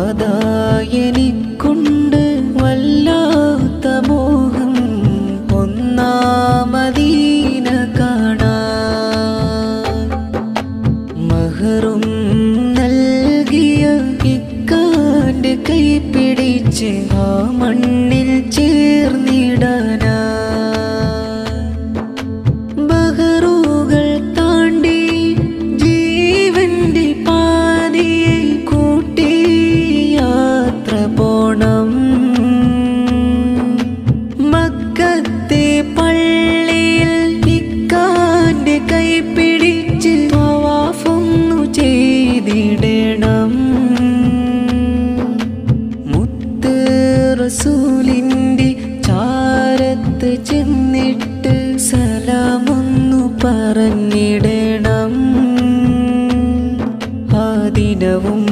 അതായെനിക്കുണ്ട് വല്ലാത്ത മോഹം ഒന്നാമദീന കാണാൻ. മഹറും നൽകിയ ഇക്കാന്റെ കൈ പിടിച്ച് ആ മണ്ണിൽ ചേർന്നിടാനാ. ബഹറുകൾ താണ്ടി ജീവന്റെ പാതിയെ കൂട്ടി യാത്ര പോണം. മക്കത്തെ പള്ളിയിൽ ഇക്കാന്റെ കൈ പിടിച്ച് തവാഫൊന്നു ചെയ്തിടണം. മുത്ത് റസൂലിന്റെ ചാരത്ത് ചെന്നിട്ട് സലാമൊന്നു പറഞ്ഞിടണം. ആ ദിനവും